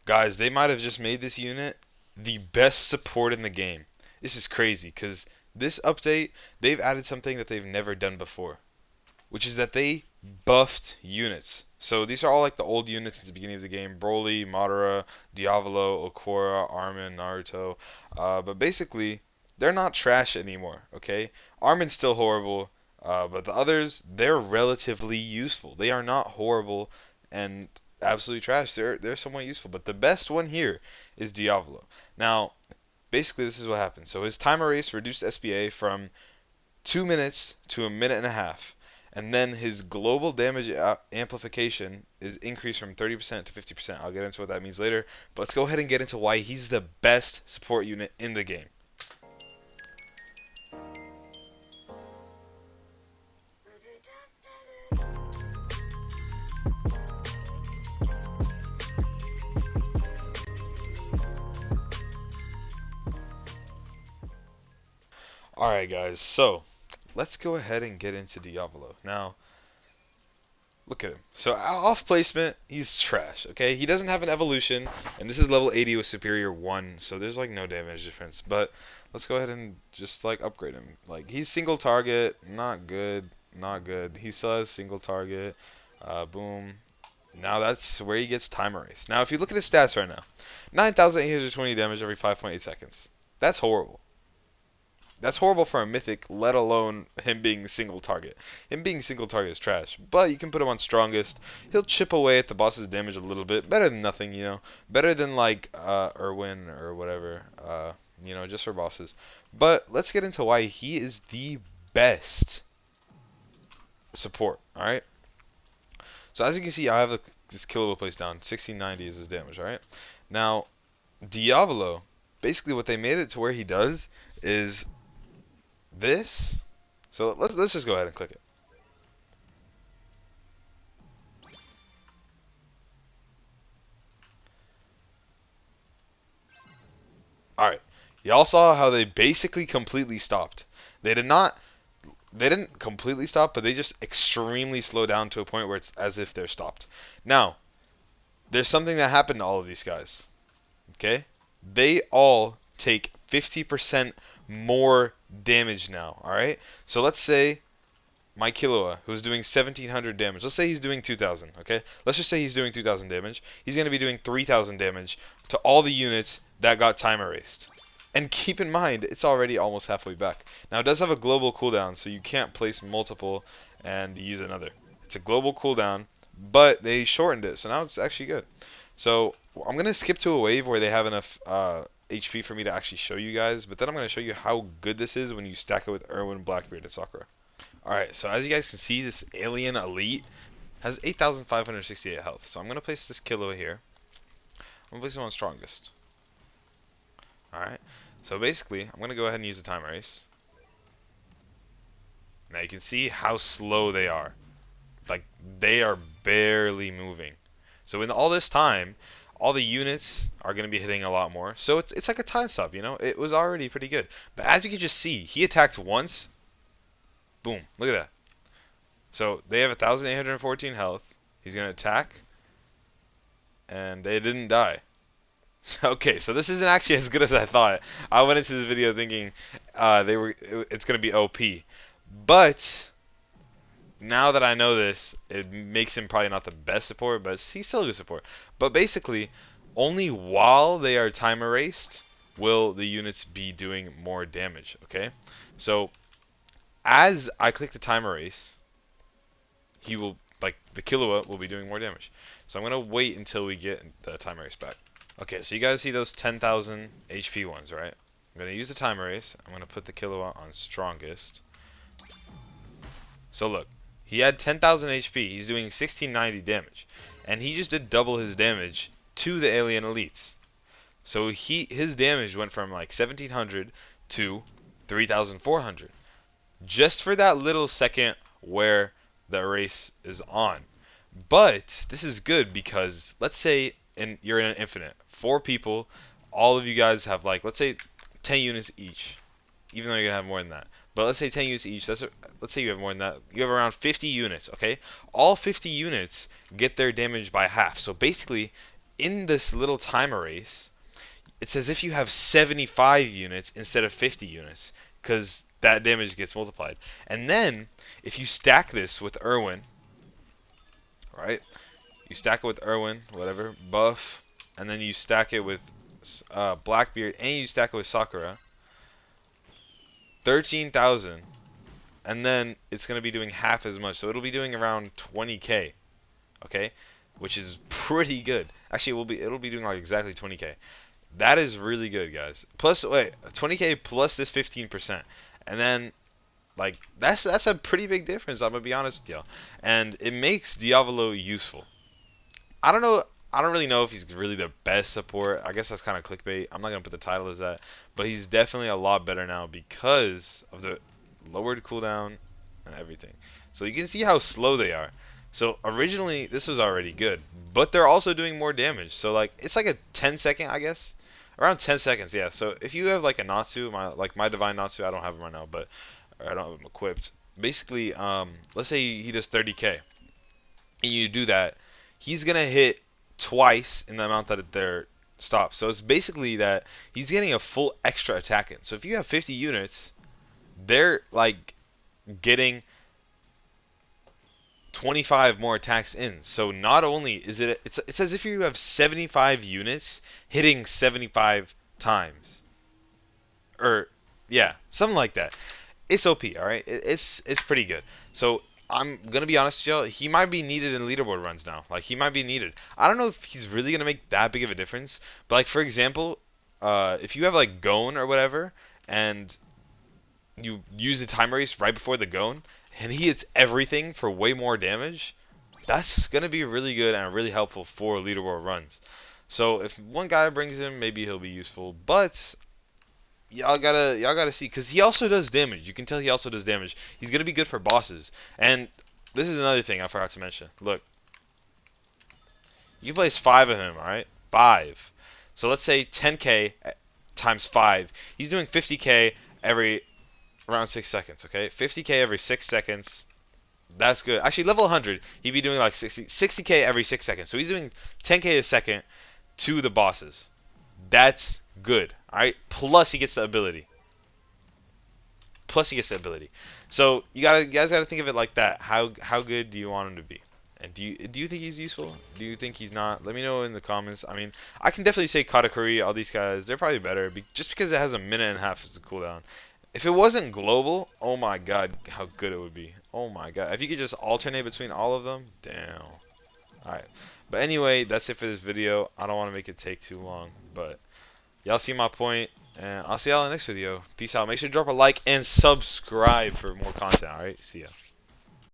Guys, they might have just made this unit the best support in the game. This is crazy because this update, they've added something that they've never done before, which is that they buffed units. So these are all like the old units since the beginning of the game: Broly, Madara, Diavolo, Okora, Armin, Naruto. But basically, they're not trash anymore, okay? Armin's still horrible, but the others, they're relatively useful. They are not horrible and absolutely trash. They're somewhat useful. But the best one here is Diavolo. Now, basically this is what happened. So his time erase reduced SBA from 2 minutes to a minute and a half. And then his global damage amplification is increased from 30% to 50%. I'll get into what that means later. But let's go ahead and get into why he's the best support unit in the game. Alright guys, so let's go ahead and get into Diavolo. Now, look at him. So off placement, he's trash, okay? He doesn't have an evolution, and this is level 80 with superior 1, so there's like no damage difference. But let's go ahead and just like upgrade him. Like, he's single target, not good, not good. He still has single target, boom. Now that's where he gets time erase. Now if you look at his stats right now, 9,820 damage every 5.8 seconds. That's horrible. That's horrible for a mythic, let alone him being single target. Him being single target is trash, but you can put him on strongest. He'll chip away at the boss's damage a little bit. Better than nothing, you know. Better than like Irwin or whatever, you know, just for bosses. But let's get into why he is the best support, alright? So as you can see, I have this killable place down. 1690 is his damage, alright? Now, Diavolo, basically what they made it to where he does is this. So let's just go ahead and click it. Alright. Y'all saw how they basically completely stopped. They didn't completely stop, but they just extremely slow down to a point where it's as if they're stopped. Now, there's something that happened to all of these guys. Okay? They all take 50% more damage now, alright? So let's say my Killua, who's doing 1700 damage, let's say he's doing 2000, okay? Let's just say he's doing 2000 damage. He's going to be doing 3000 damage to all the units that got time erased. And keep in mind, it's already almost halfway back. Now, it does have a global cooldown, so you can't place multiple and use another. It's a global cooldown, but they shortened it, so now it's actually good. So I'm going to skip to a wave where they have enough HP for me to actually show you guys, but then I'm going to show you how good this is when you stack it with Irwin, Blackbeard, and Sakura. Alright, so as you guys can see, this Alien Elite has 8,568 health. So I'm going to place this Killua here. I'm going to place him on strongest. Alright, so basically, I'm going to go ahead and use the time erase. Now you can see how slow they are. Like, they are barely moving. So in all this time, all the units are going to be hitting a lot more. So it's like a time stop, you know? It was already pretty good. But as you can just see, he attacked once. Boom. Look at that. So they have 1,814 health. He's going to attack. And they didn't die. Okay, so this isn't actually as good as I thought. I went into this video thinking it's going to be OP. But now that I know this, it makes him probably not the best support, but he's still a good support. But basically, only while they are time erased will the units be doing more damage, okay? So, as I click the time erase, he will, like, the Killua will be doing more damage. So I'm going to wait until we get the time erase back. Okay, so you guys see those 10,000 HP ones, right? I'm going to use the time erase. I'm going to put the Killua on strongest. So look. He had 10,000 HP. He's doing 1690 damage. And he just did double his damage to the Alien Elites. So his damage went from like 1,700 to 3,400. Just for that little second where the erase is on. But this is good because let's say you're in an infinite. 4 people. All of you guys have like, let's say 10 units each. Even though you're going to have more than that. But let's say 10 units each. Let's say you have more than that. You have around 50 units, okay? All 50 units get their damage by half. So basically, in this little time erase, it's as if you have 75 units instead of 50 units, because that damage gets multiplied. And then, if you stack this with Irwin, right? You stack it with Irwin, whatever, buff, and then you stack it with Blackbeard, and you stack it with Sakura. 13,000, and then it's going to be doing half as much, so it'll be doing around 20k, okay, which is pretty good. Actually, it'll be doing like exactly 20k. That is really good, guys. Plus, wait, 20k plus this 15%, and then like that's a pretty big difference. I'm gonna be honest with y'all, and it makes Diavolo useful. I don't know. I don't really know if he's really the best support. I guess that's kind of clickbait. I'm not gonna put the title as that, but he's definitely a lot better now because of the lowered cooldown and everything. So you can see how slow they are. So originally this was already good, but they're also doing more damage. So like it's like a 10-second, I guess, around 10 seconds. Yeah. So if you have like a Natsu, my divine Natsu, I don't have him right now, but I don't have him equipped. Basically, let's say he does 30k, and you do that, he's gonna hit twice in the amount that they're stopped. So it's basically that he's getting a full extra attack in. So if you have 50 units, they're like getting 25 more attacks in. So not only is it's as if you have 75 units hitting 75 times. Or yeah, something like that. It's OP, all right? It's pretty good. So I'm gonna be honest with y'all. He might be needed in leaderboard runs now. Like he might be needed. I don't know if he's really gonna make that big of a difference. But like for example, if you have like Gon or whatever, and you use a time race right before the Gon, and he hits everything for way more damage, that's gonna be really good and really helpful for leaderboard runs. So if one guy brings him, maybe he'll be useful. But y'all gotta see, because he also does damage. You can tell he also does damage. He's gonna be good for bosses. And this is another thing I forgot to mention. Look, you place 5 of him, alright? 5. So let's say 10k times 5. He's doing 50k every around 6 seconds, okay? 50k every 6 seconds. That's good. Actually, level 100, he'd be doing like 60k every 6 seconds. So he's doing 10k a second to the bosses. That's good. Alright? Plus he gets the ability. So you guys gotta think of it like that. How good do you want him to be? And do you think he's useful? Do you think he's not? Let me know in the comments. I mean, I can definitely say Katakuri, all these guys, they're probably better just because it has a minute and a half as a cooldown. If it wasn't global, oh my god, how good it would be. Oh my god. If you could just alternate between all of them, damn. Alright. But anyway, that's it for this video. I don't want to make it take too long, but y'all see my point, and I'll see y'all in the next video. Peace out. Make sure to drop a like and subscribe for more content, alright? See ya.